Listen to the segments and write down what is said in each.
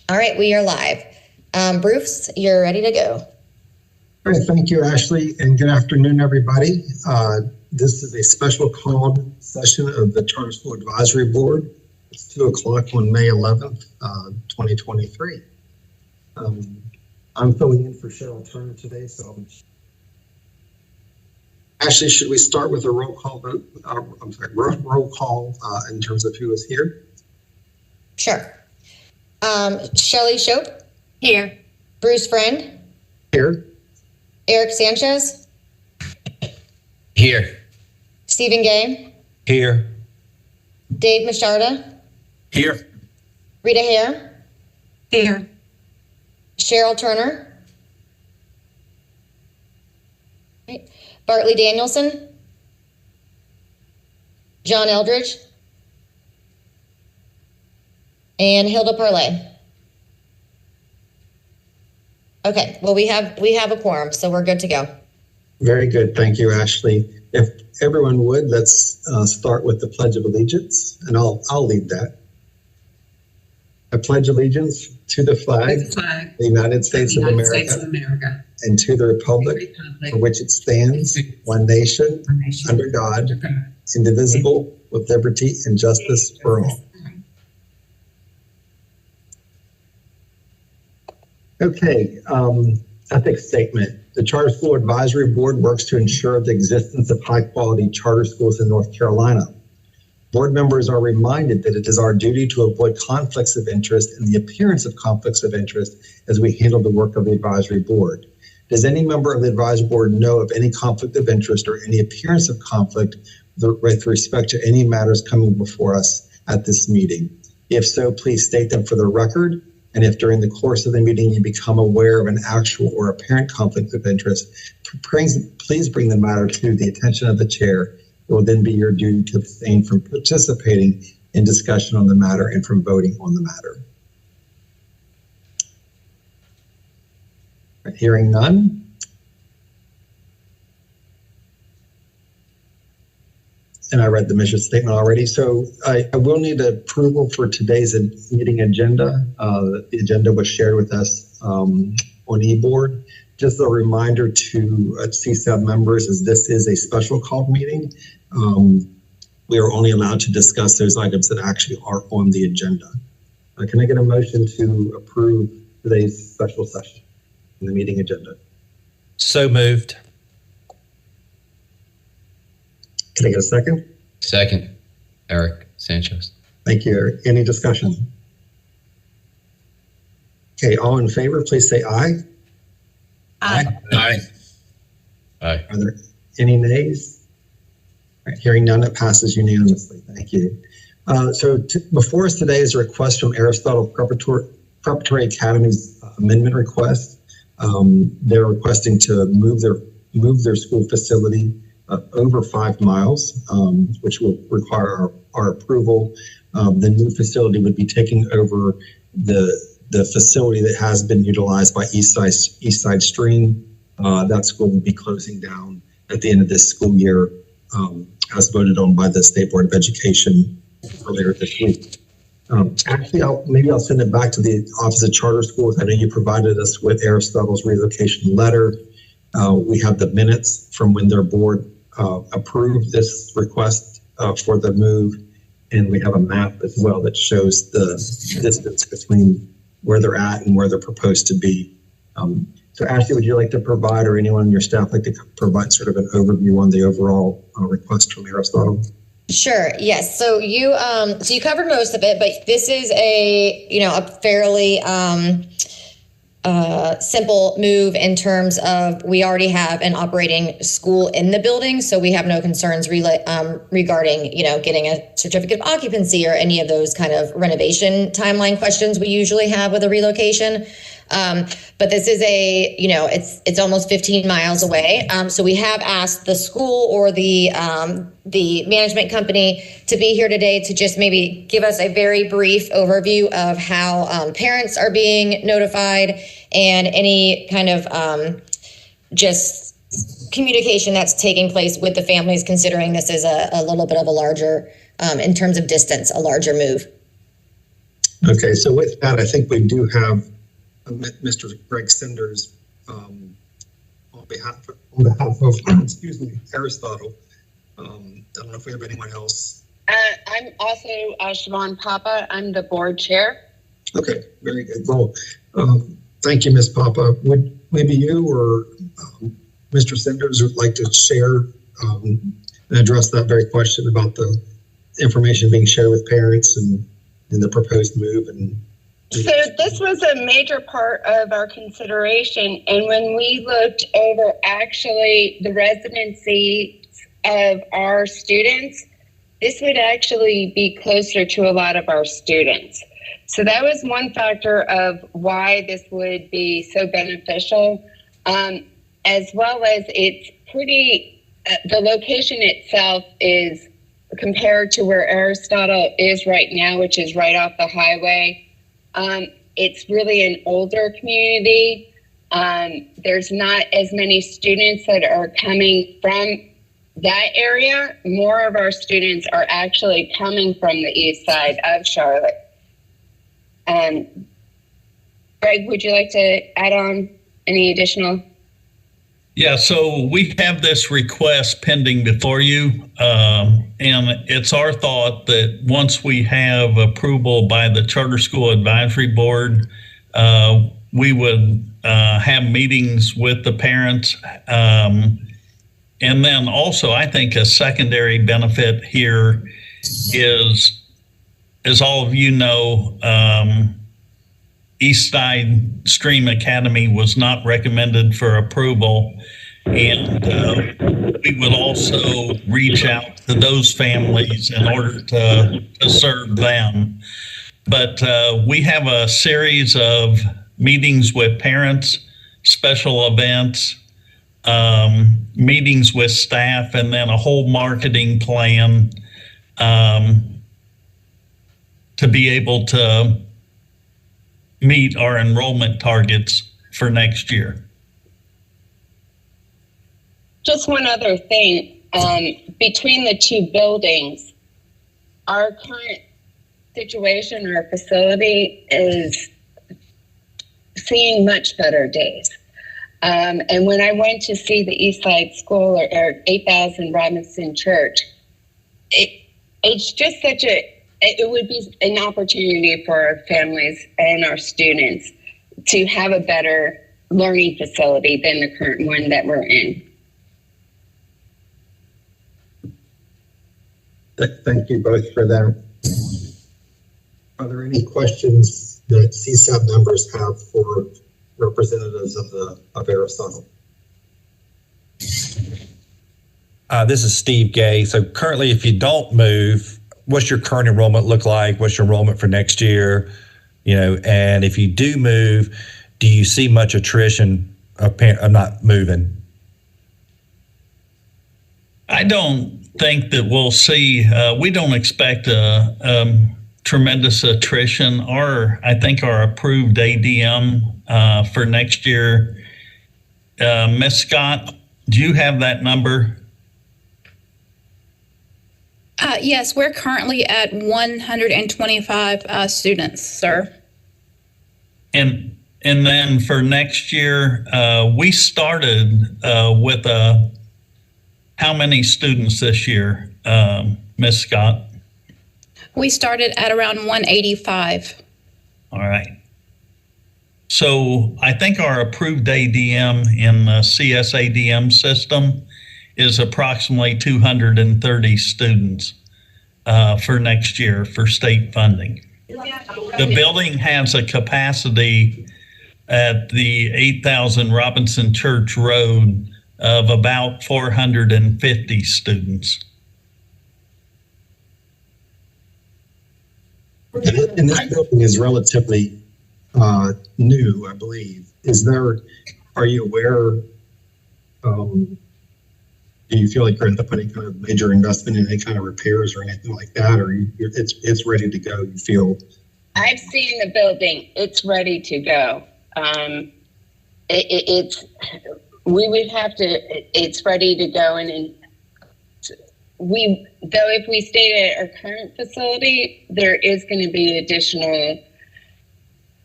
All right, we are live. Bruce, you're ready to go. All right, thank you, Ashley, and good afternoon, everybody. This is a special called session of the Charter School Advisory Board. It's 2 o'clock on May 11th, 2023. I'm filling in for Cheryl Turner today, so Ashley, should we start with a roll call vote? Roll call in terms of who is here? Sure. Shelley Shope? Here. Bruce Friend? Here. Eric Sanchez? Here. Stephen Gay? Here. Dave Macharda? Here. Rita Hare? Here. Cheryl Turner? Right. Bartley Danielson? John Eldridge? And Hilda Parlay. Okay, well, we have a quorum, so we're good to go. Very good. Thank you, Ashley. If everyone would, let's start with the Pledge of Allegiance, and I'll lead that. I pledge allegiance to the flag, the United States of America, and to the republic for which it stands, one nation, under God, indivisible, with liberty and justice for all. Okay, ethics statement. The Charter School Advisory Board works to ensure the existence of high-quality charter schools in North Carolina. Board members are reminded that it is our duty to avoid conflicts of interest and the appearance of conflicts of interest as we handle the work of the Advisory Board. Does any member of the Advisory Board know of any conflict of interest or any appearance of conflict with respect to any matters coming before us at this meeting? If so, please state them for the record. And if during the course of the meeting you become aware of an actual or apparent conflict of interest, please bring the matter to the attention of the chair. It will then be your duty to abstain from participating in discussion on the matter and from voting on the matter. Right, hearing none. And I read the mission statement already, so I will need approval for today's meeting agenda. The agenda was shared with us on eBoard. Just a reminder to CSAB members is this is a special called meeting. We are only allowed to discuss those items that actually are on the agenda. Can I get a motion to approve today's special session in the meeting agenda? So moved. Can I get a second? Second. Eric Sanchez. Thank you, Eric. Any discussion? Okay, all in favor, please say aye. Aye. Aye. Aye. Are there any nays? All right, hearing none, it passes unanimously. Thank you. Before us today is a request from Aristotle Preparatory Academy's amendment request. They're requesting to move their school facility over 5 miles, which will require our approval. The new facility would be taking over the facility that has been utilized by East Side Stream. That school will be closing down at the end of this school year, as voted on by the State Board of Education earlier this week. Actually, I'll send it back to the Office of Charter Schools. I know you provided us with Aristotle's relocation letter. We have the minutes from when their board approved this request for the move, and we have a map as well that shows the distance between where they're at and where they're proposed to be. So Ashley, would you like to provide, or anyone on your staff like to provide sort of an overview on the overall request from Aristotle? Sure. Yes. So you covered most of it, but this is a fairly simple move in terms of we already have an operating school in the building, so we have no concerns regarding getting a certificate of occupancy or any of those kind of renovation timeline questions we usually have with a relocation. But this is it's almost 15 miles away. So we have asked the school or the management company to be here today to just maybe give us a very brief overview of how parents are being notified and any kind of just communication that's taking place with the families, considering this is a little bit of a larger, in terms of distance, a larger move. Okay, so with that, I think we do have Mr. Greg Senders on behalf of excuse me, Aristotle. I don't know if we have anyone else. I'm also Siobhan Papa. I'm the board chair. Okay, very good. Well, thank you, Ms. Papa. Would maybe you or Mr. Senders would like to share and address that very question about the information being shared with parents and the proposed move? So this was a major part of our consideration. And when we looked over actually the residency of our students, this would actually be closer to a lot of our students. So that was one factor of why this would be so beneficial, as well as it's pretty, the location itself is compared to where Aristotle is right now, which is right off the highway. It's really an older community. There's not as many students that are coming from that area. More of our students are actually coming from the east side of Charlotte. Greg, would you like to add on any additional? Yeah, so we have this request pending before you, and it's our thought that once we have approval by the Charter School Advisory Board, we would have meetings with the parents. And then also, I think a secondary benefit here is, as all of you know, East Side Stream Academy was not recommended for approval, and we would also reach out to those families in order to serve them. But we have a series of meetings with parents, special events, meetings with staff, and then a whole marketing plan to be able to meet our enrollment targets for next year. Just one other thing, between the two buildings, our current situation, our facility is seeing much better days. And when I went to see the East Side School or 8000 Robinson Church, it's just it would be an opportunity for our families and our students to have a better learning facility than the current one that we're in. Thank you both for that. Are there any questions that CSAB members have for representatives of Aristotle? This is Steve Gay. So currently, if you don't move, what's your current enrollment look like? What's your enrollment for next year? And if you do move, do you see much attrition of not moving? I don't think that we'll see, we don't expect a tremendous attrition. I think our approved ADM for next year, Ms. Scott, do you have that number? Yes, we're currently at 125 students, sir. And then for next year, we started with how many students this year, Ms. Scott? We started at around 185. All right. So I think our approved ADM in the CSADM system is approximately 230 students for next year for state funding. The building has a capacity at the 8000 Robinson Church Road of about 450 students. And this building is relatively new, I believe. Are you aware, do you feel like you're going to put any kind of major investment in any kind of repairs or anything like that? Or it's ready to go, you feel? I've seen the building. It's ready to go. we would have to, it's ready to go. And though if we stayed at our current facility, there is going to be additional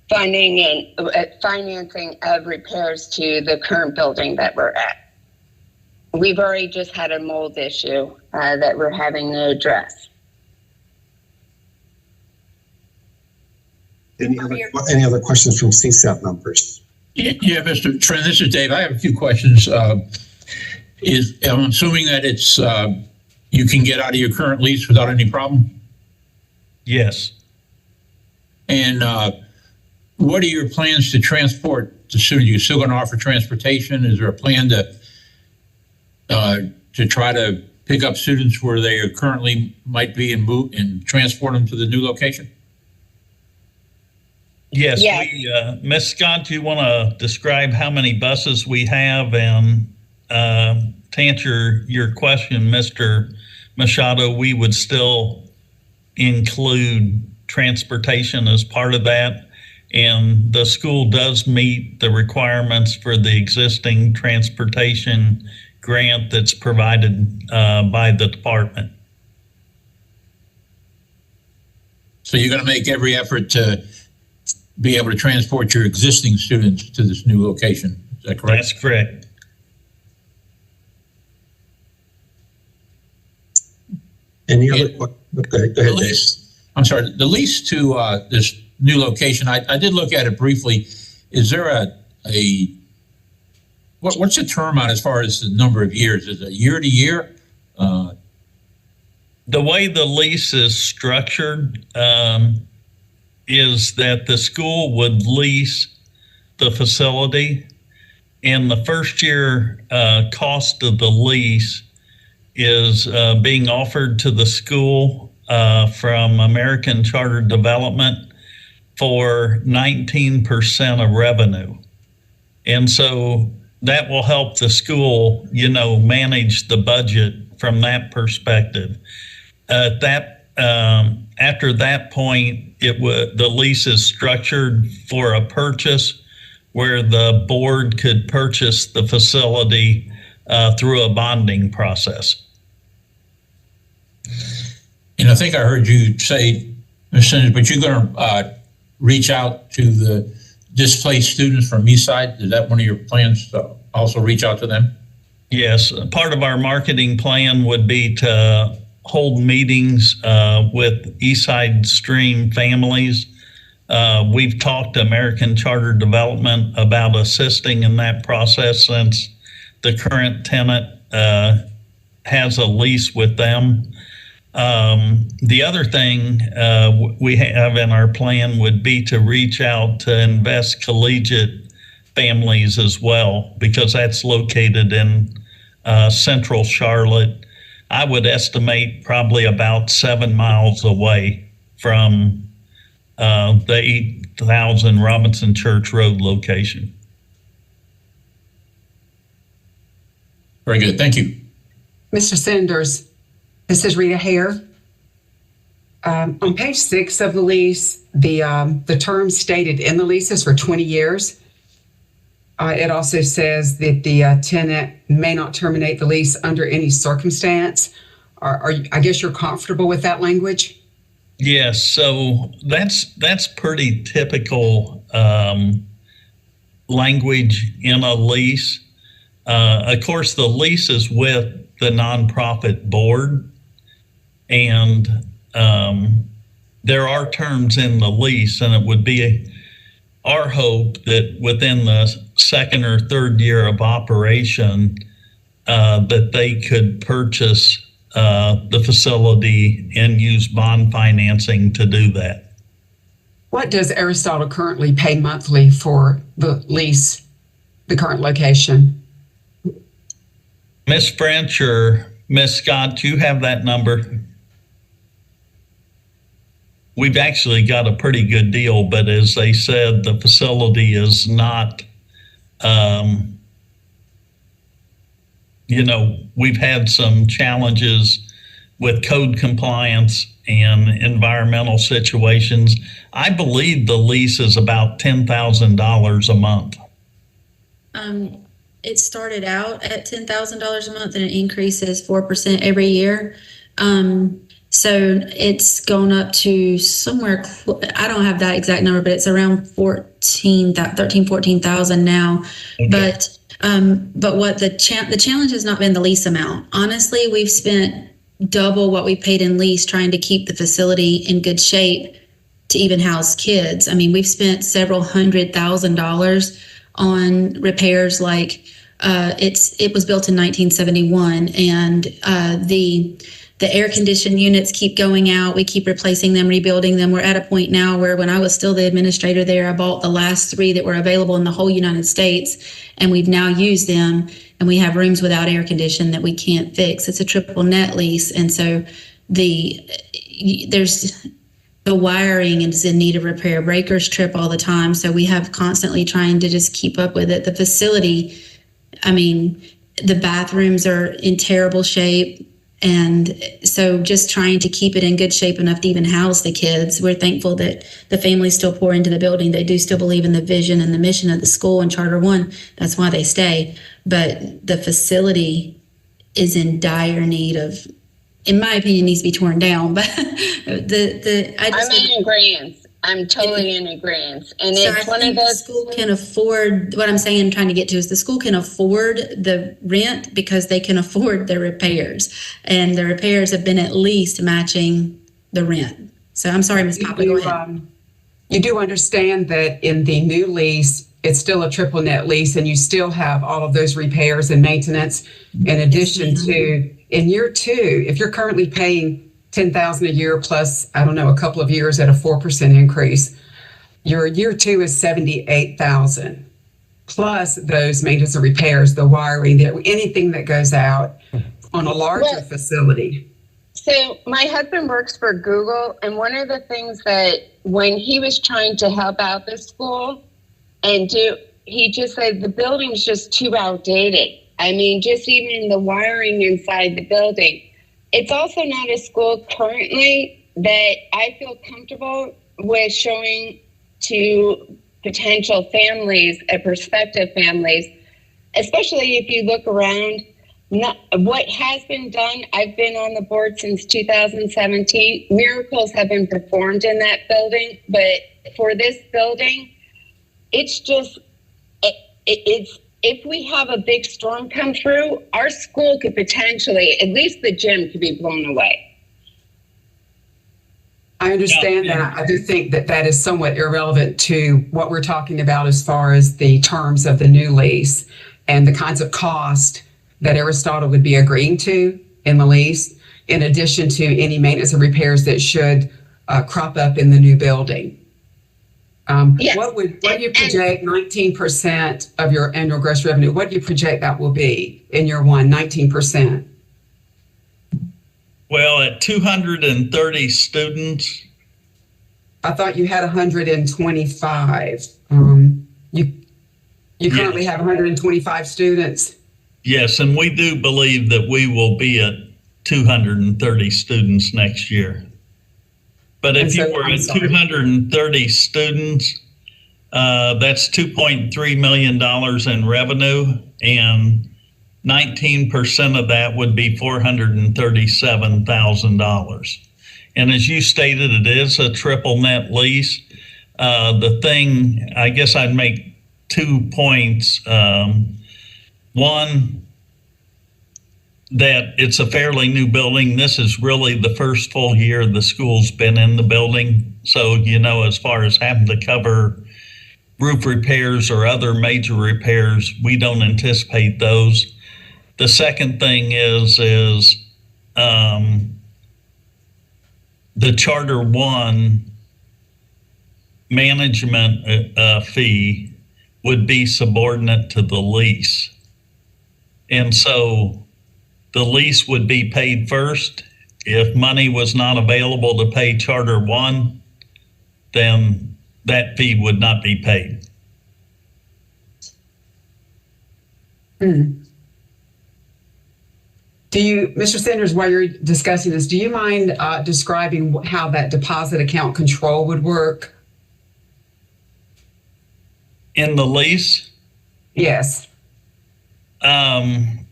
funding and financing of repairs to the current building that we're at. We've already just had a mold issue that we're having to address. Any other questions from CSAB members? Yeah, Mr. Trent, this is Dave. I have a few questions. I'm assuming that it's you can get out of your current lease without any problem? Yes. And what are your plans to transport the students? Are you still going to offer transportation? Is there a plan to try to pick up students where they are currently might be and move and transport them to the new location? Yes. Yes. Ms. Scott, do you want to describe how many buses we have? And to answer your question, Mr. Machado, we would still include transportation as part of that. And the school does meet the requirements for the existing transportation grant that's provided by the department. So you're going to make every effort to be able to transport your existing students to this new location. Is that correct? That's correct. Any other? Okay, go ahead, Dave. I'm sorry. The lease to this new location, I did look at it briefly. Is there what's the term on as far as the number of years? Is it year to year? The way the lease is structured is that the school would lease the facility, and the first year cost of the lease is being offered to the school from American Charter Development for 19% of revenue. And so that will help the school, manage the budget from that perspective. After that point, the lease is structured for a purchase where the board could purchase the facility through a bonding process. And I think I heard you say, Ms. Sanders, but you're going to reach out to the displaced students from Eastside. Is that one of your plans to also reach out to them? Yes, part of our marketing plan would be to hold meetings with Eastside Stream families. We've talked to American Charter Development about assisting in that process since the current tenant has a lease with them. The other thing we have in our plan would be to reach out to Invest Collegiate families as well, because that's located in central Charlotte. I would estimate probably about 7 miles away from the 8000 Robinson Church Road location. Very good. Thank you. Mr. Sanders, this is Rita Hare. On page 6 of the lease, the term stated in the lease is for 20 years. It also says that the tenant may not terminate the lease under any circumstance. I guess you're comfortable with that language? Yes, so that's pretty typical language in a lease. Of course, the lease is with the nonprofit board, and there are terms in the lease, and it would be our hope that within the second or third year of operation that they could purchase the facility and use bond financing to do that. What does Aristotle currently pay monthly for the lease, the current location? Ms. French or Ms. Scott, do you have that number? We've actually got a pretty good deal, but as they said, the facility is not, we've had some challenges with code compliance and environmental situations. I believe the lease is about $10,000 a month. it started out at $10,000 a month and it increases 4% every year. So it's gone up to somewhere, I don't have that exact number, but it's around 14,000 now. Okay. But what the challenge has not been the lease amount. Honestly, we've spent double what we paid in lease trying to keep the facility in good shape to even house kids. I mean, we've spent several $100,000 on repairs. Like it was built in 1971, and the air conditioned units keep going out. We keep replacing them, rebuilding them. We're at a point now where when I was still the administrator there, I bought the last 3 that were available in the whole United States, and we've now used them. And we have rooms without air condition that we can't fix. It's a triple net lease, and so the wiring is in need of repair. Breakers trip all the time, so we have constantly trying to just keep up with it. The facility, I mean, the bathrooms are in terrible shape. And so just trying to keep it in good shape enough to even house the kids. We're thankful that the families still pour into the building. They do still believe in the vision and the mission of the school and Charter One. That's why they stay. But the facility is in dire need of, in my opinion, needs to be torn down. But I'm in agreement. I'm totally in agreement. And so it's one of those. The school can afford, what I'm saying and trying to get to is the school can afford the rent because they can afford the repairs. And the repairs have been at least matching the rent. So I'm sorry, Ms. Papa, go ahead. You do understand that in the new lease, it's still a triple net lease and you still have all of those repairs and maintenance in addition to in year 2, if you're currently paying $10,000 a year plus, I don't know, a couple of years at a 4% increase. Your year 2 is $78,000 plus those maintenance and repairs, the wiring, anything that goes out on a larger facility. So my husband works for Google, and one of the things that when he was trying to help out the school he just said the building's just too outdated. I mean, just even the wiring inside the building. It's also not a school currently that I feel comfortable with showing to potential families, prospective families, especially if you look around. What has been done, I've been on the board since 2017. Miracles have been performed in that building, but for this building, it's just, if we have a big storm come through, our school could potentially, at least the gym could be blown away. I understand that. I do think that that is somewhat irrelevant to what we're talking about as far as the terms of the new lease and the kinds of cost that Aristotle would be agreeing to in the lease, in addition to any maintenance and repairs that should crop up in the new building. Yes. What do you project 19% of your annual gross revenue? What do you project that will be in year 1, 19%? Well, at 230 students. I thought you had 125. You currently have 125 students. Yes, and we do believe that we will be at 230 students next year. But if you were at 230 students, that's $2.3 million in revenue, and 19% of that would be $437,000. And as you stated, it is a triple net lease. The thing, I guess I'd make 2 points. One, that it's a fairly new building. This is really the first full year the school's been in the building. So, as far as having to cover roof repairs or other major repairs, we don't anticipate those. The second thing is the Charter One management fee would be subordinate to the lease. And so the lease would be paid first. If money was not available to pay Charter One, then that fee would not be paid. Do you, Mr. Sanders, while you're discussing this, do you mind describing how that deposit account control would work? In the lease? Yes. to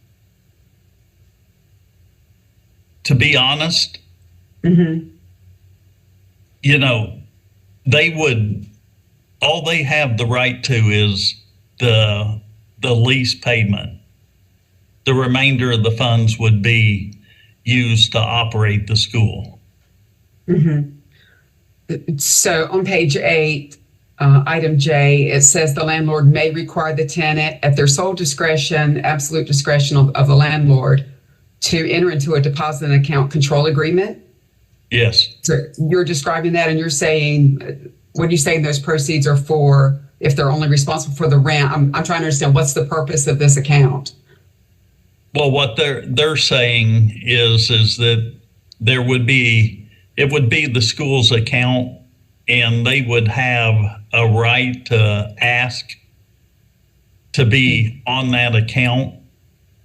be honest, Mm-hmm. you know, all they have the right to is the lease payment. The remainder of the funds would be used to operate the school. Mm-hmm. So on page 8, item J, it says the landlord may require the tenant at their sole discretion, absolute discretion of the landlord, to enter into a deposit and account control agreement. Yes. So you're describing that, and you're saying, what are you saying those proceeds are for if they're only responsible for the rent? I'm trying to understand what's the purpose of this account. Well, what they're saying is that it would be the school's account, and they would have a right to ask to be on that account,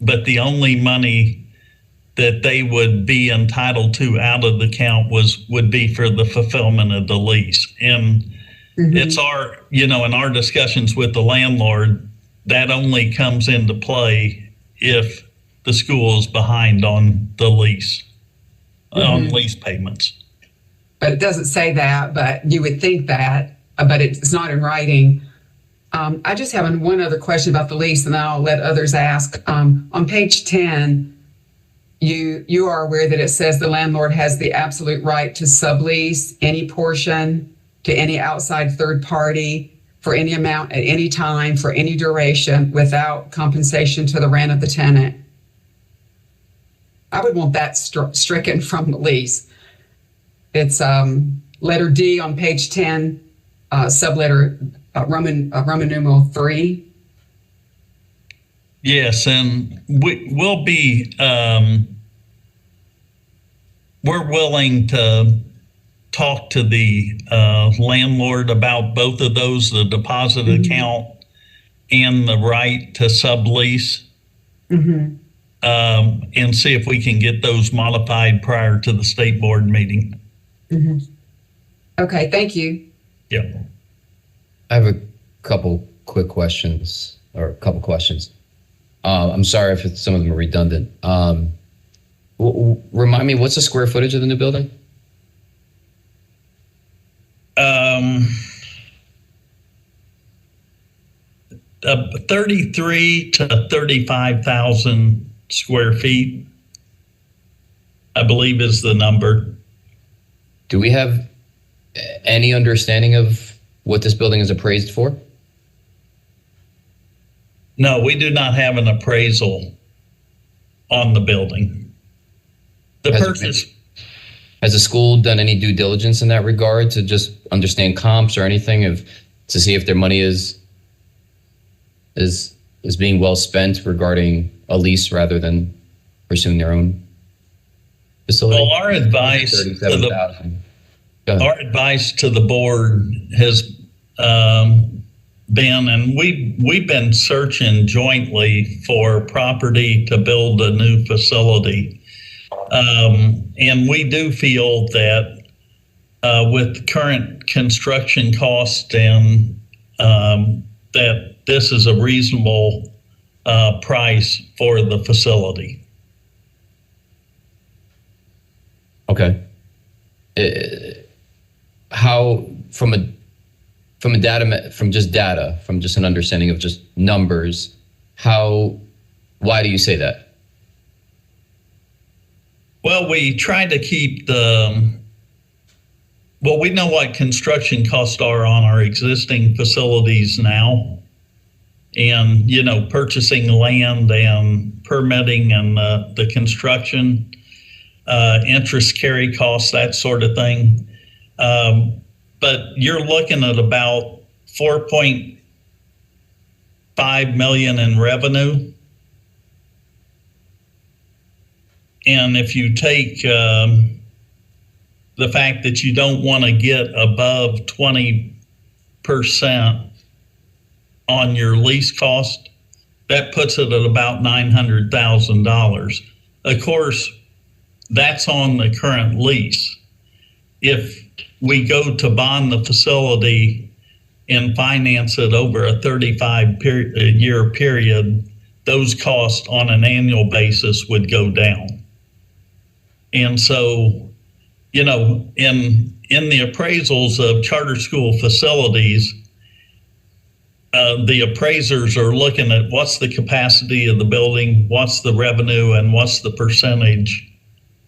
but the only money that they would be entitled to out of the account would be for the fulfillment of the lease. And it's in our discussions with the landlord, that only comes into play if the school is behind on the lease, on lease payments. But it doesn't say that, but you would think that, but it's not in writing. I just have one other question about the lease, and then I'll let others ask. On page 10, you are aware that it says the landlord has the absolute right to sublease any portion to any outside third party for any amount at any time for any duration without compensation to the rent of the tenant. I would want that stricken from the lease. It's letter D on page 10, subletter Roman numeral 3. Yes, and we'll be, we're willing to talk to the landlord about both of those, the deposit account and the right to sublease, and see if we can get those modified prior to the state board meeting. Okay, thank you. Yep. I have a couple quick questions, or a couple questions. I'm sorry if some of them are redundant. Remind me, what's the square footage of the new building? 33 to 35,000 square feet, I believe, is the number. Do we have any understanding of what this building is appraised for? No, we do not have an appraisal on the building. Has the school done any due diligence in that regard to just understand comps or anything to see if their money is being well spent regarding a lease rather than pursuing their own facility? Well, our advice to the board has been, and we've been searching jointly for property to build a new facility. And we do feel that with current construction cost and that this is a reasonable price for the facility. Okay. How from just an understanding of just numbers, why do you say that? Well, we try to keep we know what construction costs are on our existing facilities now. And, purchasing land and permitting and the construction, interest carry costs, that sort of thing. But you're looking at about $4.5 million in revenue. And if you take the fact that you don't want to get above 20% on your lease cost, that puts it at about $900,000. Of course, that's on the current lease. If we go to bond the facility and finance it over a 35-year period, those costs on an annual basis would go down. And so, you know, in the appraisals of charter school facilities, the appraisers are looking at what's the capacity of the building, what's the revenue, and what's the percentage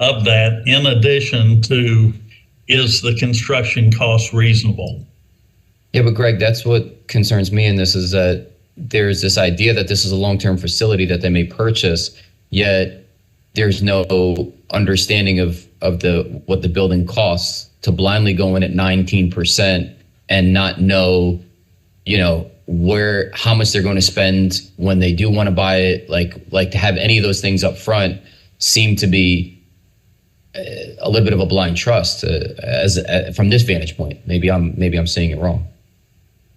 of that, in addition to, is the construction cost reasonable? Yeah, but Greg, that's what concerns me in this, is that there's this idea that this is a long-term facility that they may purchase, yet there's no understanding of what the building costs, to blindly go in at 19% and not know, you know, how much they're going to spend when they do want to buy it. Like to have any of those things up front seem to be a little bit of a blind trust from this vantage point. Maybe I'm saying it wrong.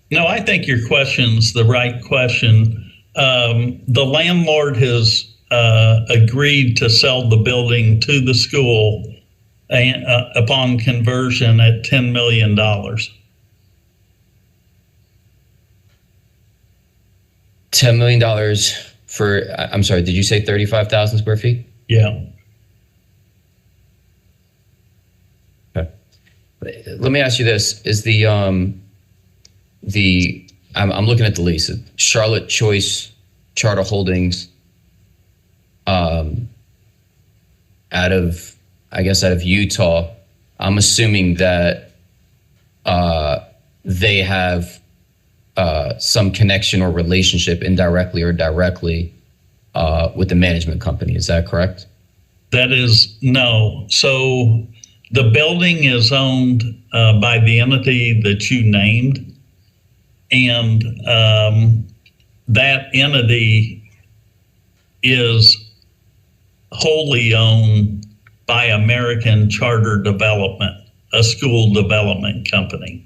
No, I think your question's the right question. The landlord has agreed to sell the building to the school upon conversion at $10 million. $10 million for, I'm sorry, did you say 35,000 square feet? Yeah. Okay. Let me ask you this: is I'm looking at the lease, Charlotte Choice Charter Holdings, out of Utah. I'm assuming that they have some connection or relationship, indirectly or directly, with the management company. Is that correct? That is no. So the building is owned by the entity that you named, and that entity is wholly owned by American Charter Development, a school development company.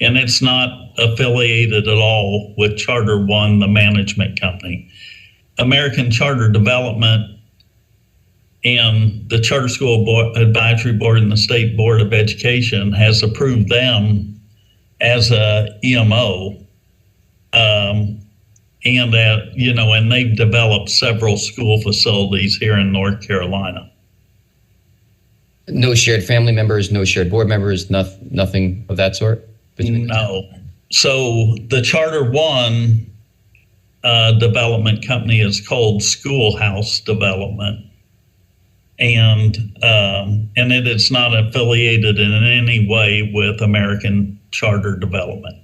And it's not affiliated at all with Charter One, the management company. American Charter Development and the Charter School Advisory Board and the State Board of Education has approved them as a EMO, and they've developed several school facilities here in North Carolina. No shared family members, no shared board members, nothing of that sort? No. So the Charter One development company is called Schoolhouse Development, and it is not affiliated in any way with American Charter Development.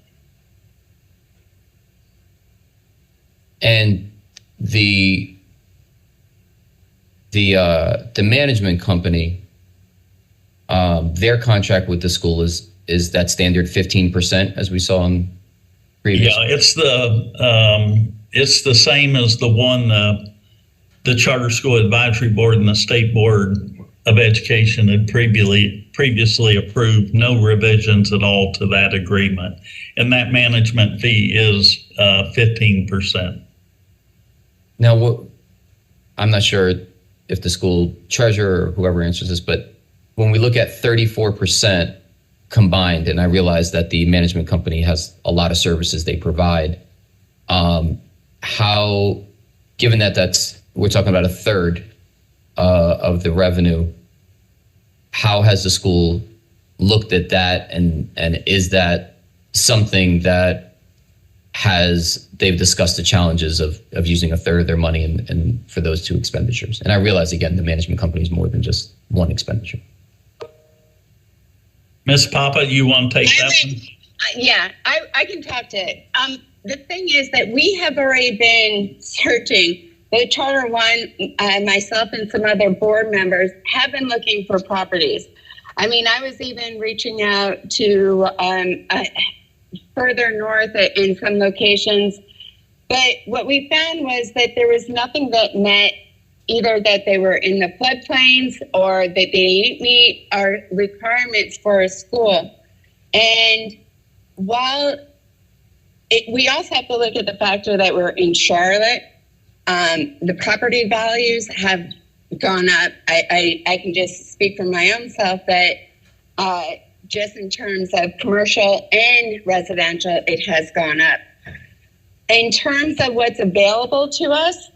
And the management company, their contract with the school is that standard 15%, as we saw in previous. Yeah, it's the same as the one the Charter School Advisory Board and the State Board of Education had previously approved. No revisions at all to that agreement, and that management fee is 15%. Now, I'm not sure if the school treasurer or whoever answers this, but when we look at 34% combined, and I realize that the management company has a lot of services they provide, how, given that we're talking about a third of the revenue, how has the school looked at that, and is that something that they've discussed the challenges of using a third of their money and for those two expenditures? And I realize, again, the management company is more than just one expenditure. Ms. Papa, you want to take that one? Yeah, I can talk to it. The thing is that we have already been searching. The Charter One, myself and some other board members have been looking for properties. I mean, I was even reaching out to further north in some locations. But what we found was that there was nothing that met either that they were in the floodplains or that they didn't meet our requirements for a school. And while we also have to look at the factor that we're in Charlotte, the property values have gone up. I can just speak for my own self that just in terms of commercial and residential, it has gone up. In terms of what's available to us,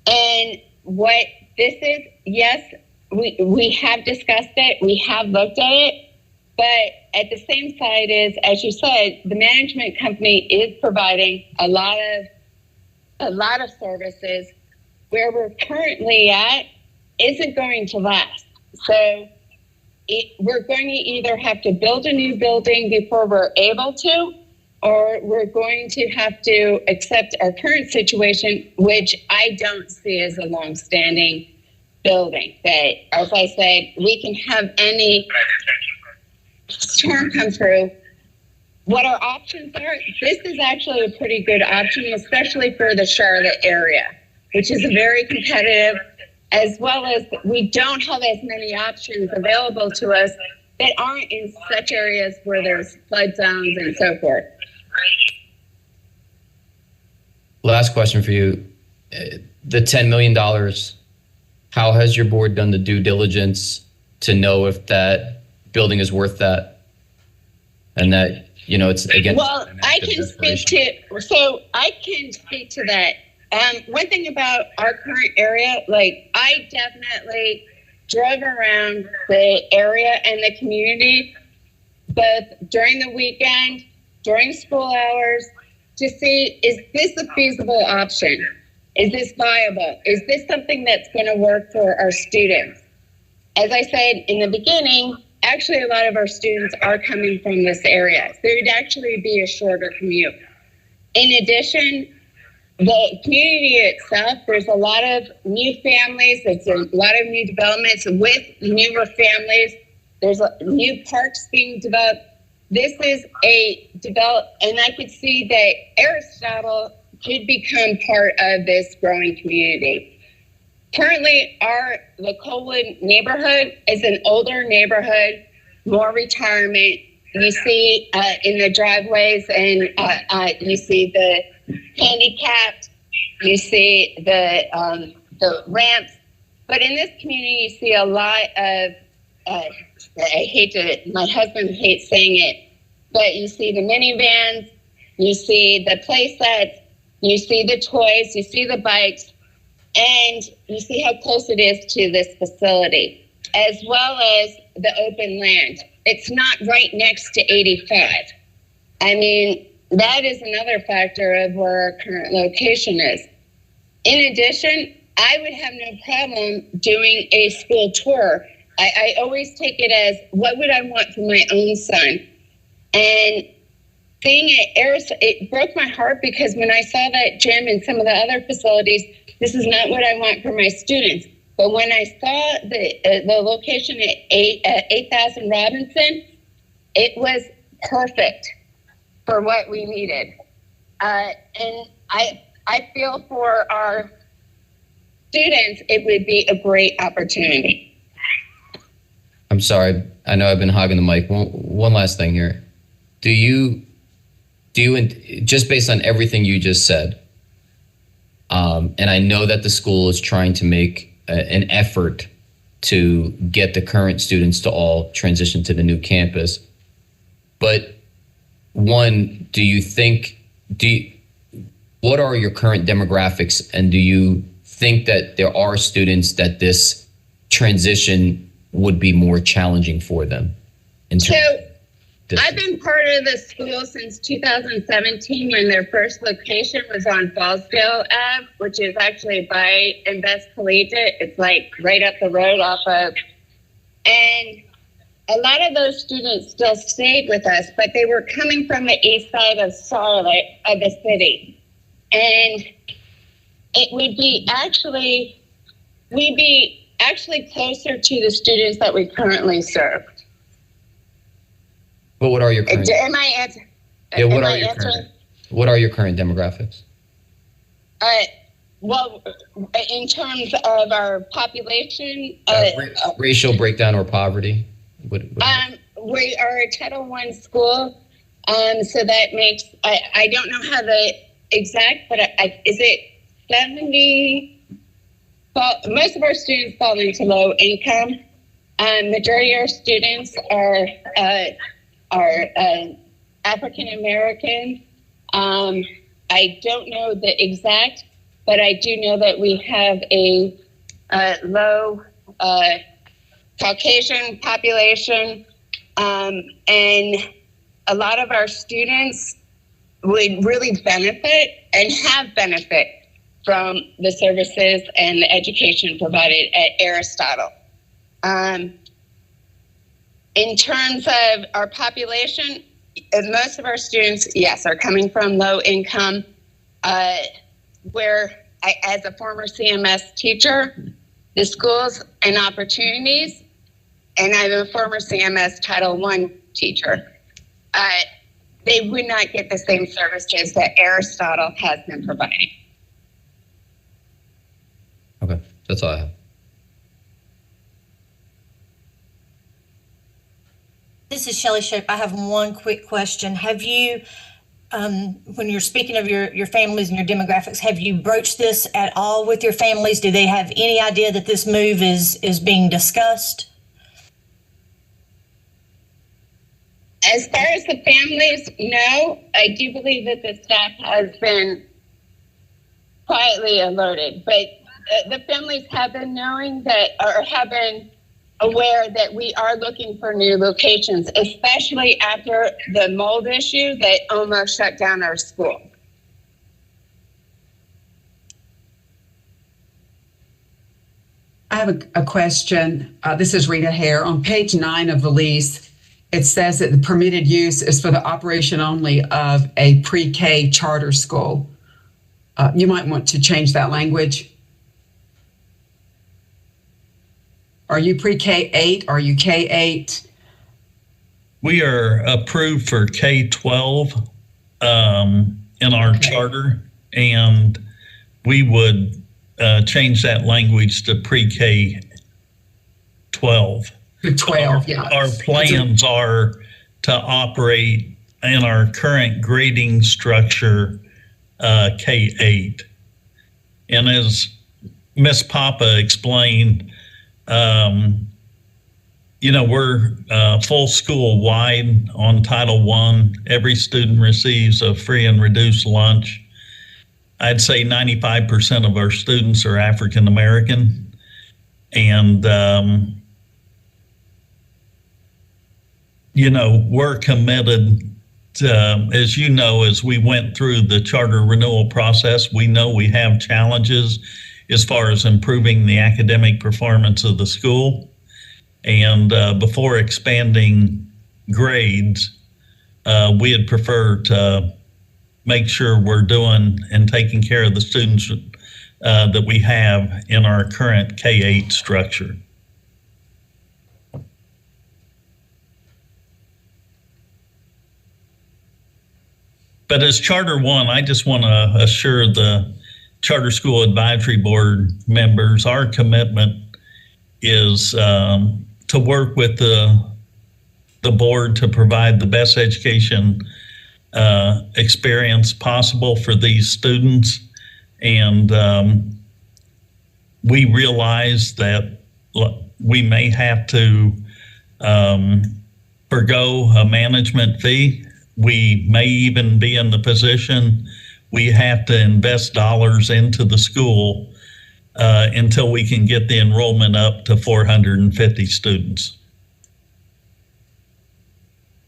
And what this is, yes, we have discussed it, we have looked at it, but at the same side is, as you said, the management company is providing a lot of services. Where we're currently at isn't going to last. So we're going to either have to build a new building before we're able to, or we're going to have to accept our current situation, which I don't see as a long-standing building. That, as I said, we can have any storm come through. What our options are, this is actually a pretty good option, especially for the Charlotte area, which is very competitive, as well as we don't have as many options available to us that aren't in such areas where there's flood zones and so forth. Last question for you. The $10 million, how has your board done the due diligence to know if that building is worth that? And that, it's against. Well, I can speak to that. One thing about our current area, I definitely drove around the area and the community, both during the weekend, during school hours, to see, is this a feasible option? Is this viable? Is this something that's going to work for our students? As I said in the beginning, actually a lot of our students are coming from this area. So it would actually be a shorter commute. In addition, the community itself, there's a lot of new families, there's a lot of new developments with newer families. There's new parks being developed. This is and I could see that Aristotle could become part of this growing community. Currently, the Coalwood neighborhood is an older neighborhood, more retirement. You see in the driveways, and you see the handicapped, you see the ramps. But in this community, you see a lot of, my husband hates saying it, but you see the minivans, you see the play sets, you see the toys, you see the bikes, and you see how close it is to this facility, as well as the open land. It's not right next to 85. I mean, that is another factor of where our current location is. In addition, I would have no problem doing a school tour. I always take it as, what would I want for my own son? And seeing it broke my heart, because when I saw that gym and some of the other facilities, this is not what I want for my students. But when I saw the location at 8,000 Robinson, it was perfect for what we needed. And I feel for our students, it would be a great opportunity. I'm sorry. I know I've been hogging the mic. One last thing here. Do you, just based on everything you just said, and I know that the school is trying to make an effort to get the current students to all transition to the new campus, but one, what are your current demographics, and do you think that there are students that this transition would be more challenging for them? I've been part of the school since 2017, when their first location was on Fallsdale Ave, which is actually by Invest Collegiate. It's right up the road off of, and a lot of those students still stayed with us, but they were coming from the east side of Charlotte, of the city. And it would be we'd be closer to the students that we currently serve. But what are your current? Am I answering? Yeah, what are your current demographics? Well, in terms of our population, racial breakdown or poverty. We are a Title I school, so that makes I don't know how the exact, but is it 70? Most of our students fall into low income. Majority of our students are African American. I don't know the exact, but but I do know that we have a low Caucasian population, and a lot of our students would really benefit and have benefit from the services and the education provided at Aristotle. In terms of our population, most of our students, yes, are coming from low income, where as a former CMS teacher, the schools and opportunities, and I'm a former CMS Title I teacher, they would not get the same services that Aristotle has been providing. Okay, that's all I have. This is Shelley Shope. I have one quick question. Have you, when you're speaking of your families and your demographics, have you broached this at all with your families? Do they have any idea that this move is being discussed? As far as the families, no. I do believe that the staff has been quietly alerted, but the families have been knowing that, or have been aware that we are looking for new locations, especially after the mold issue that almost shut down our school. I have a question. This is Rita Hare. On page 9 of the lease, it says that the permitted use is for the operation only of a pre-K charter school. You might want to change that language. Are you pre-K-8? Are you K-8? We are approved for K-12 in our charter, and we would change that language to pre-K-12. To 12, yeah. Our plans are to operate in our current grading structure, K-8. And as Ms. Papa explained, we're full school wide on Title I. Every student receives a free and reduced lunch. I'd say 95% of our students are African American. And, we're committed to, as you know, as we went through the charter renewal process, we know we have challenges as far as improving the academic performance of the school. And before expanding grades, we'd prefer to make sure we're doing and taking care of the students that we have in our current K-8 structure. But as Charter 1, I just want to assure the Charter School Advisory Board members, our commitment is to work with the board to provide the best education experience possible for these students. And we realize that we may have to forgo a management fee. We may even be in the position we have to invest dollars into the school until we can get the enrollment up to 450 students.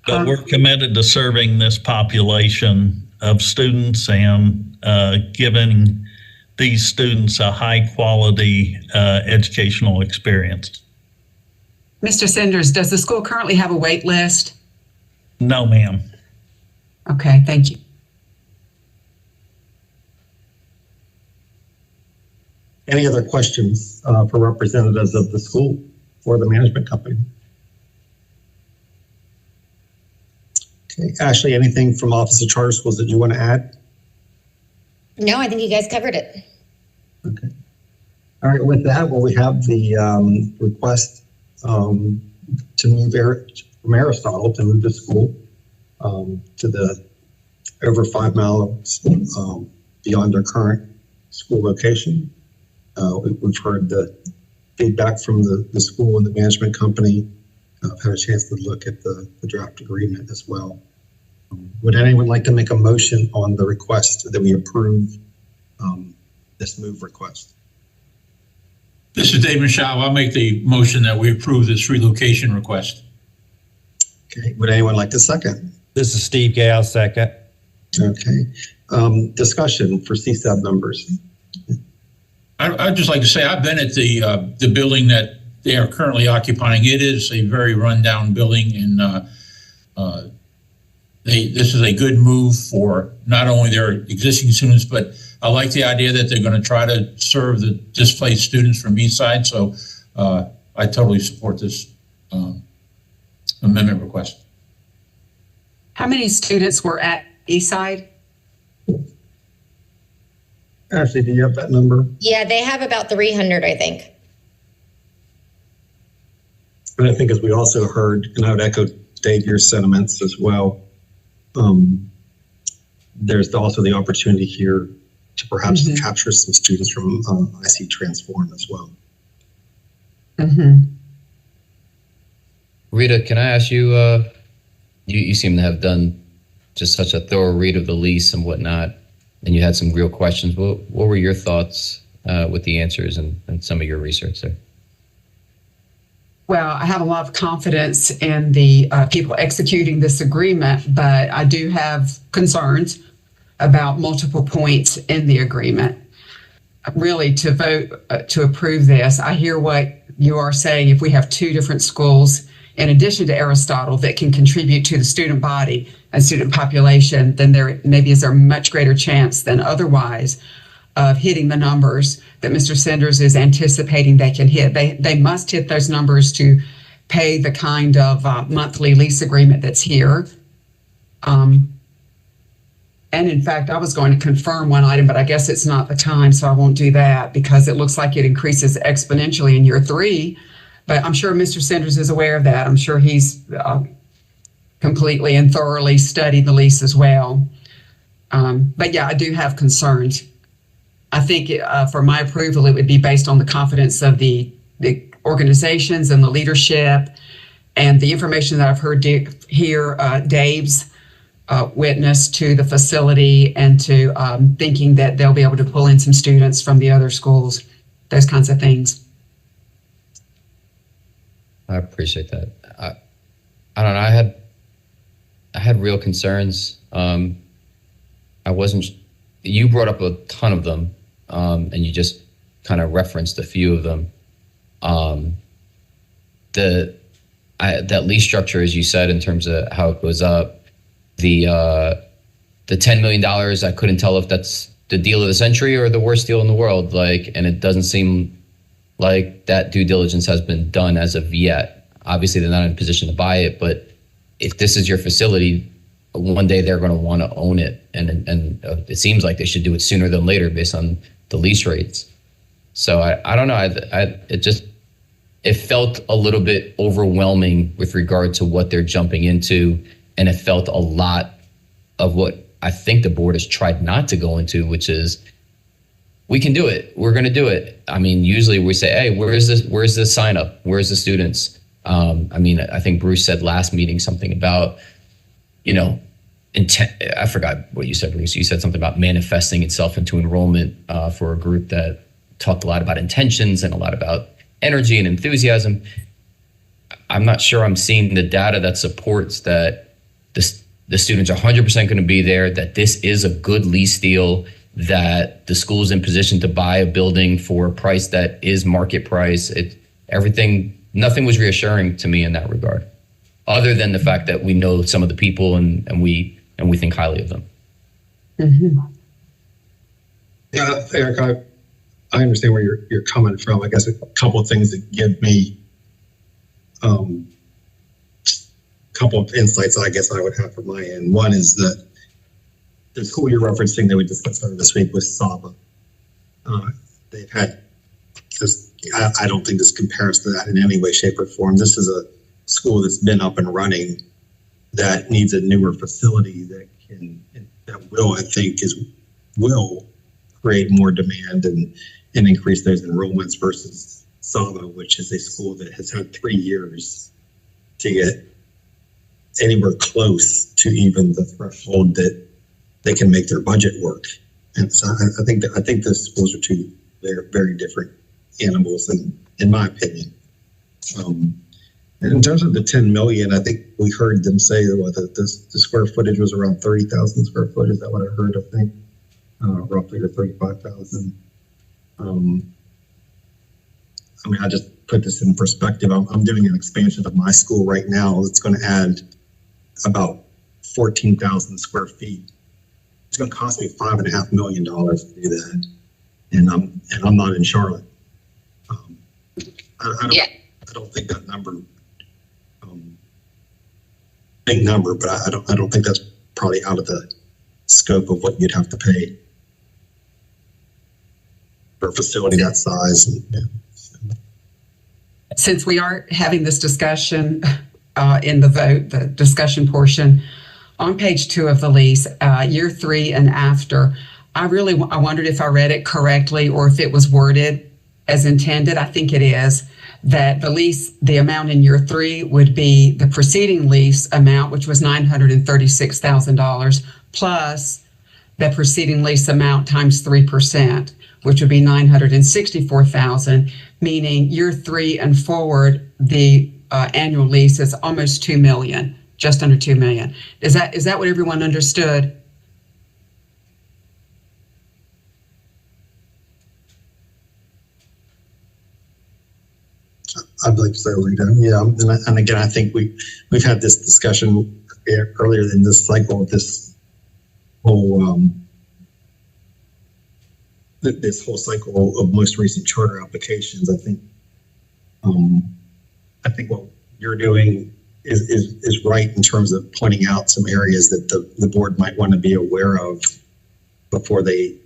But we're committed to serving this population of students and giving these students a high quality educational experience. Mr. Sanders, does the school currently have a wait list? No, ma'am. Okay, thank you. Any other questions for representatives of the school or the management company? Okay, Ashley, anything from Office of Charter Schools that you want to add? No, I think you guys covered it. Okay. All right, with that, well, we have the request to move from Aristotle to move the school to the over 5 mile beyond their current school location. We've heard the feedback from the school and the management company. I've had a chance to look at the draft agreement as well. Would anyone like to make a motion on the request that we approve this move request? This is Dave Michaud. I'll make the motion that we approve this relocation request. Okay, would anyone like to second? This is Steve Gay. I'll second. Okay, discussion for CSAB members. I'd just like to say I've been at the building that they are currently occupying. It is a very rundown building, and this is a good move for not only their existing students, but I like the idea that they're going to try to serve the displaced students from East Side. So I totally support this amendment request. How many students were at Eastside? Ashley, do you have that number? Yeah, they have about 300, I think. And I think as we also heard, and I would echo Dave, your sentiments as well, there's also the opportunity here to perhaps capture some students from IC Transform as well. Rita, can I ask you, you seem to have done just such a thorough read of the lease and whatnot, and you had some real questions. What were your thoughts with the answers and some of your research there? Well, I have a lot of confidence in the people executing this agreement, but I do have concerns about multiple points in the agreement. Really, to vote to approve this, I hear what you are saying. If we have two different schools, in addition to Aristotle, that can contribute to the student body and student population, then there maybe is a much greater chance than otherwise of hitting the numbers that Mr. Sanders is anticipating they can hit. They must hit those numbers to pay the kind of monthly lease agreement that's here. And in fact, I was going to confirm one item, but I guess it's not the time, so I won't do that because it looks like it increases exponentially in year 3. But I'm sure Mr. Sanders is aware of that. I'm sure he's completely and thoroughly studied the lease as well. But yeah, I do have concerns. I think for my approval, it would be based on the confidence of the organizations and the leadership and the information that I've heard here, Dave's witness to the facility and to thinking that they'll be able to pull in some students from the other schools, those kinds of things. I appreciate that. I don't know. I had real concerns. I wasn't. You brought up a ton of them, and you just kind of referenced a few of them. That lease structure, as you said, in terms of how it goes up, the $10 million. I couldn't tell if that's the deal of the century or the worst deal in the world. And it doesn't seem like that due diligence has been done as of yet. Obviously, they're not in a position to buy it, but if this is your facility, one day they're going to want to own it, and it seems like they should do it sooner than later based on the lease rates. So I don't know. It felt a little bit overwhelming with regard to what they're jumping into, and it felt a lot of what I think the board has tried not to go into, which is, we can do it. We're going to do it. I mean, usually we say, hey, where's the sign up? Where's the students? I think Bruce said last meeting something about, intent. I forgot what you said, Bruce. You said something about manifesting itself into enrollment for a group that talked a lot about intentions and a lot about energy and enthusiasm. I'm not sure I'm seeing the data that supports that the students are 100% going to be there, that this is a good lease deal, that the school's in position to buy a building for a price that is market price. Nothing was reassuring to me in that regard, other than the fact that we know some of the people and we think highly of them. Mm-hmm. Yeah, Eric, I understand where you're coming from. I guess a couple of things that give me a couple of insights I guess I would have from my end. One is that the school you're referencing that we discussed earlier this week was CSAB. They've had this. I don't think this compares to that in any way, shape, or form. This is a school that's been up and running that needs a newer facility that will create more demand and increase those enrollments versus Saba, which is a school that has had 3 years to get anywhere close to even the threshold that they can make their budget work. And so I think the schools are two very, very different animals, in my opinion. And in terms of the 10 million, I think we heard them say that the square footage was around 30,000 square foot. Is that what I heard? I think roughly, or 35,000. I mean, I just put this in perspective. I'm doing an expansion of my school right now. It's going to add about 14,000 square feet. It's going to cost me $5.5 million to do that, and I'm not in Charlotte. I don't think that number, big number, but I don't think that's probably out of the scope of what you'd have to pay for a facility that size. Since we are having this discussion in the vote, the discussion portion, on page 2 of the lease, year 3 and after, I wondered if I read it correctly or if it was worded as intended. I think it is, that the amount in year 3 would be the preceding lease amount, which was $936,000, plus the preceding lease amount times 3%, which would be $964,000, meaning year 3 and forward, the annual lease is almost $2 million, just under $2 million. Is that what everyone understood? I believe so, Rita. Yeah, and again, I think we've had this discussion earlier in this cycle, this whole cycle of most recent charter applications. I think what you're doing is right in terms of pointing out some areas that the board might want to be aware of before they,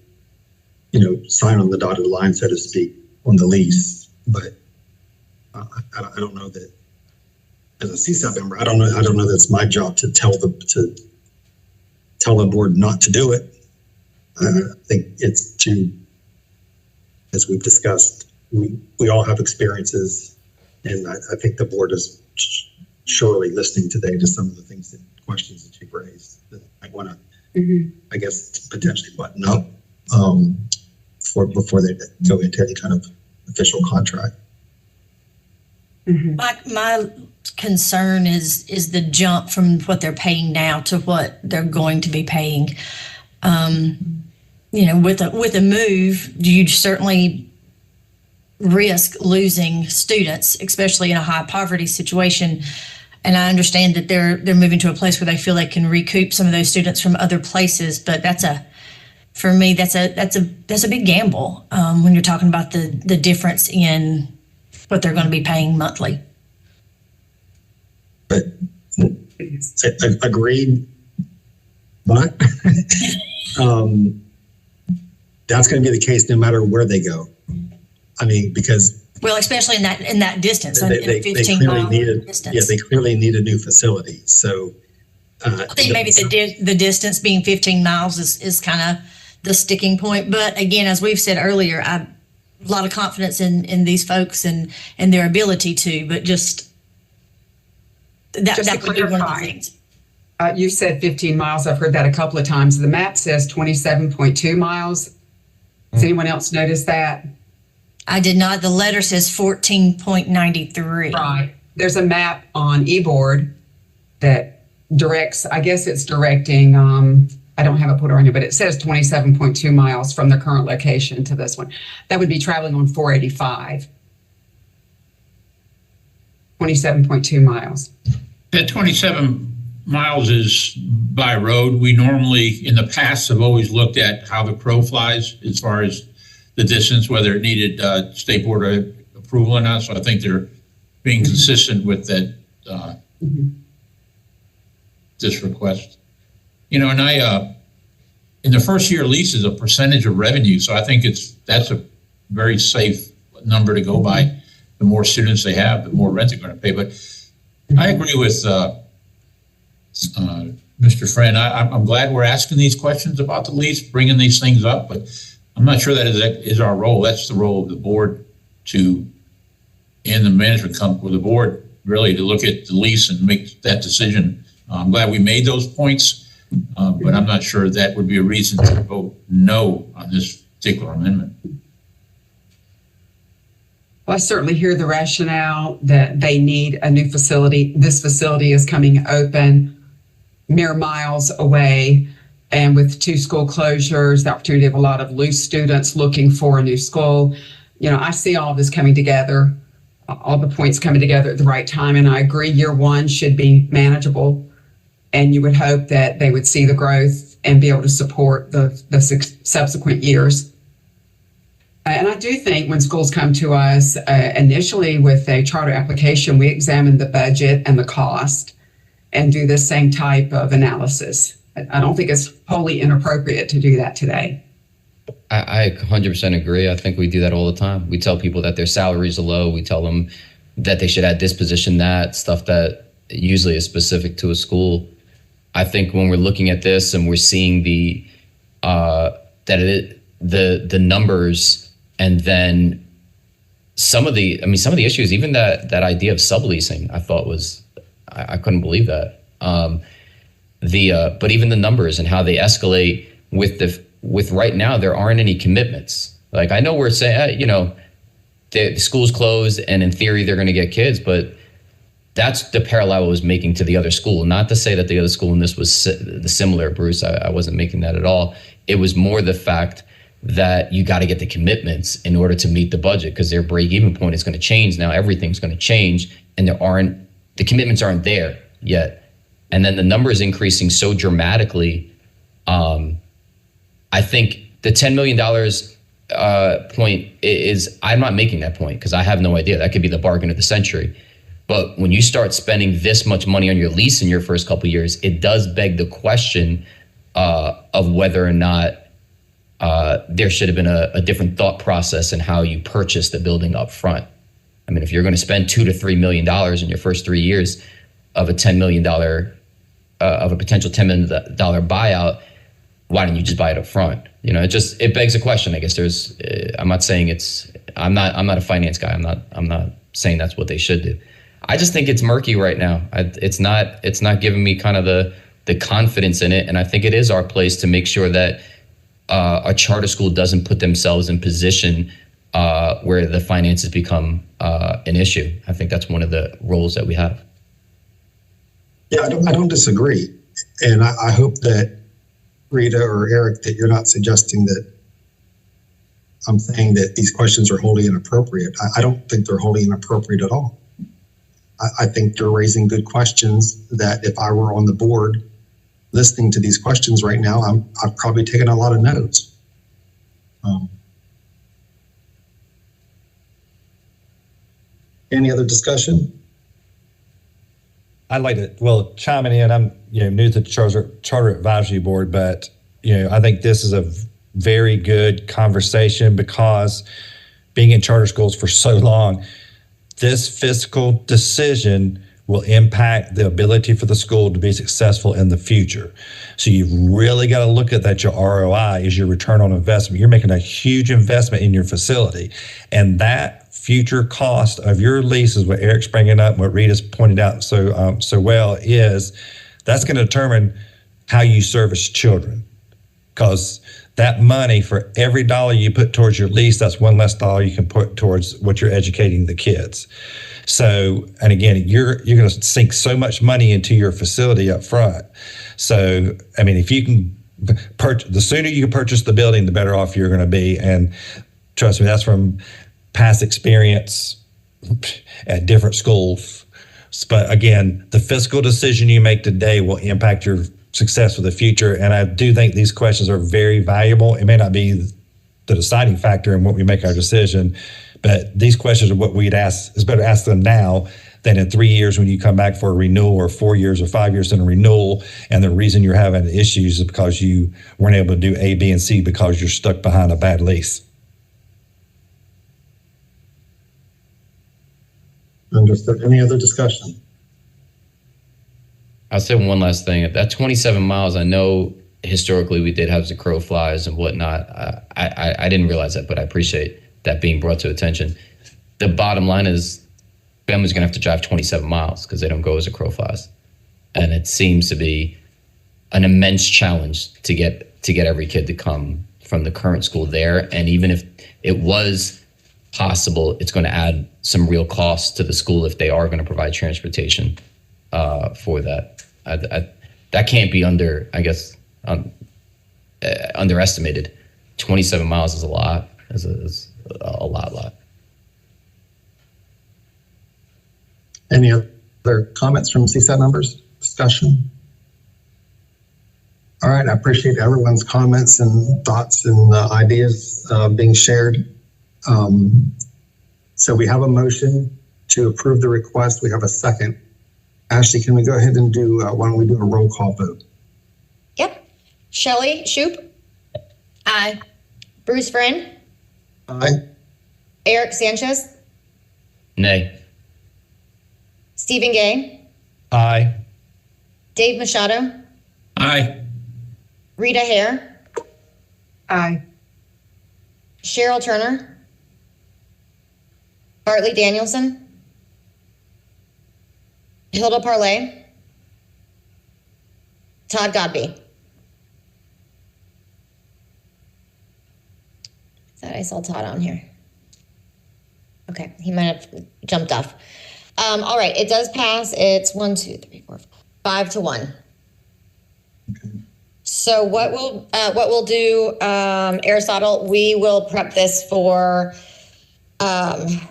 sign on the dotted line, so to speak, on the lease. But I don't know that as a CSAB member, I don't know that it's my job to tell the board not to do it. I think it's as we've discussed, we all have experiences, and I think the board is surely listening today to some of the questions that you've raised that I want to, I guess, potentially button up before they go into any kind of official contract. My concern is the jump from what they're paying now to what they're going to be paying. With a move, you certainly risk losing students, especially in a high poverty situation. And I understand that they're moving to a place where they feel they can recoup some of those students from other places. But for me, that's a big gamble when you're talking about the difference in what they're going to be paying monthly. But agreed, but that's going to be the case no matter where they go. I mean, because especially in that distance, they 15-mile distance. Yeah, they clearly need a new facility. So I think maybe the distance being 15 miles is kind of the sticking point. But again, as we've said earlier, I have a lot of confidence in these folks and their ability to, but just that would be one of the things. You said 15 miles. I've heard that a couple of times. The map says 27.2 miles. Does anyone else notice that? I did not. The letter says 14.93. Right. There's a map on eBoard that directs, I guess it's directing, I don't have it put on here, but it says 27.2 miles from the current location to this one. That would be traveling on 485. 27.2 miles. That 27 miles is by road. We normally, in the past, have always looked at how the crow flies as far as the distance, whether it needed state board approval or not. So I think they're being consistent with that this request. And I in the first year lease is a percentage of revenue, so I think that's a very safe number to go by. The more students they have, the more rent they're going to pay. But I agree with Mr. Friend. I'm glad we're asking these questions about the lease, bringing these things up, but I'm not sure that is our role. That's the role of the board and the management company with the board, really, to look at the lease and make that decision. I'm glad we made those points. But I'm not sure that would be a reason to vote no on this particular amendment. Well, I certainly hear the rationale that they need a new facility. This facility is coming open mere miles away. And with 2 school closures, the opportunity of a lot of loose students looking for a new school, I see all of this coming together, all the points coming together at the right time. And I agree, year 1 should be manageable. And you would hope that they would see the growth and be able to support the subsequent years. And I do think when schools come to us initially with a charter application, we examine the budget and the cost and do the same type of analysis. I don't think it's wholly inappropriate to do that today. I 100% agree. I think we do that all the time. We tell people that their salaries are low. We tell them that they should add this position, that stuff that usually is specific to a school. I think when we're looking at this and we're seeing the numbers, and then some of the issues, even that idea of subleasing, I thought was, I couldn't believe that. But even the numbers and how they escalate with right now, there aren't any commitments. Like, I know we're saying, the school's closed and in theory they're going to get kids, but that's the parallel I was making to the other school. Not to say that the other school in this was similar, Bruce. I wasn't making that at all. It was more the fact that you got to get the commitments in order to meet the budget, because their break-even point is going to change now. Everything's going to change, and the commitments aren't there yet. And then the numbers increasing so dramatically. I think the $10 million point is, I'm not making that point because I have no idea. That could be the bargain of the century. But when you start spending this much money on your lease in your first couple of years, it does beg the question of whether or not there should have been a different thought process in how you purchase the building up front. I mean, if you're going to spend $2 to $3 million in your first 3 years of a $10 million of a potential $10 million buyout, why didn't you just buy it up front? It begs a question. I guess I'm not saying I'm not a finance guy. I'm not saying that's what they should do. I just think it's murky right now. It's not giving me kind of the confidence in it. And I think it is our place to make sure that a charter school doesn't put themselves in position where the finances become an issue. I think that's one of the roles that we have. Yeah, I don't disagree. And I hope that Rita or Eric, that you're not suggesting that I'm saying that these questions are wholly inappropriate. I don't think they're wholly inappropriate at all. I think you're raising good questions that if I were on the board listening to these questions right now, I've probably taken a lot of notes. Any other discussion? I'd like to, chiming in. I'm new to the Charter Advisory Board, but I think this is a very good conversation because being in charter schools for so long, this fiscal decision will impact the ability for the school to be successful in the future. So you've really got to look at that. Your ROI is your return on investment. You're making a huge investment in your facility, and that future cost of your leases, what Eric's bringing up, what Rita's pointed out so well, is that's going to determine how you service children. Because that money, for every dollar you put towards your lease, that's one less dollar you can put towards what you're educating the kids. So, and again, you're going to sink so much money into your facility up front. So, I mean, if you can the sooner you can purchase the building, the better off you're going to be. And trust me, that's from past experience at different schools. But again, the fiscal decision you make today will impact your success for the future. And I do think these questions are very valuable. It may not be the deciding factor in what we make our decision, but these questions are what we'd ask. It's better to ask them now than in 3 years when you come back for a renewal, or 4 years or 5 years in a renewal. And the reason you're having issues is because you weren't able to do A, B, and C because you're stuck behind a bad lease. Understood. Any other discussion? I'll say one last thing. That 27 miles, I know historically we did have the crow flies and whatnot. I didn't realize that, but I appreciate that being brought to attention. The bottom line is families going to have to drive 27 miles because they don't go as a crow flies. And it seems to be an immense challenge to get every kid to come from the current school there. And even if it was possible, it's going to add some real costs to the school if they are going to provide transportation for that. That can't be underestimated. 27 miles is a lot. Is a lot. Any other comments from CSAB members? Discussion? All right, I appreciate everyone's comments and thoughts and ideas being shared. So we have a motion to approve the request. We have a second. Ashley, can we go ahead and do, why don't we do a roll call vote? Yep. Shelley Shoup. Aye. Bruce Friend. Aye. Eric Sanchez. Nay. Stephen Gay. Aye. Dave Machado. Aye. Rita Hare. Aye. Cheryl Turner. Bartley Danielson. Hilda Parlay. Todd Godby. Thought I saw Todd on here. Okay, he might have jumped off. All right, it does pass. It's 1, 2, 3, 4, 5 to 1. Okay. So what we'll do, Aristotle, we will prep this for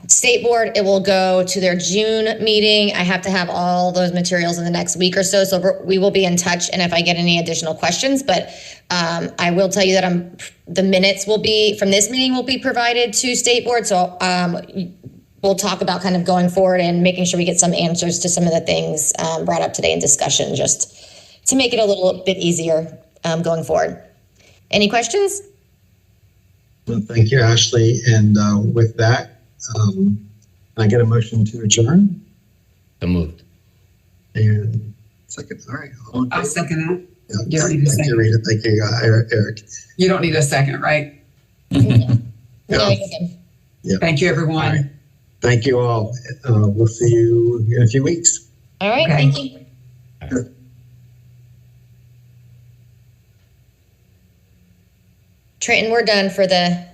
State Board. It will go to their June meeting. I have to have all those materials in the next week or so. So we will be in touch. And if I get any additional questions, but I will tell you that the minutes will be from this meeting will be provided to State Board. So we'll talk about kind of going forward and making sure we get some answers to some of the things brought up today in discussion, just to make it a little bit easier going forward. Any questions? Well, thank you, Ashley. And with that, can I get a motion to adjourn? So moved. And second, all right. All in I'll favor? second that. Yeah, You don't need a thank you, second. Rita. Thank you, Eric. You don't need a second, right? Yeah, Yeah. you can. Thank you, everyone. All right. Thank you all. We'll see you in a few weeks. All right, Okay. thank you. Trenton, we're done for the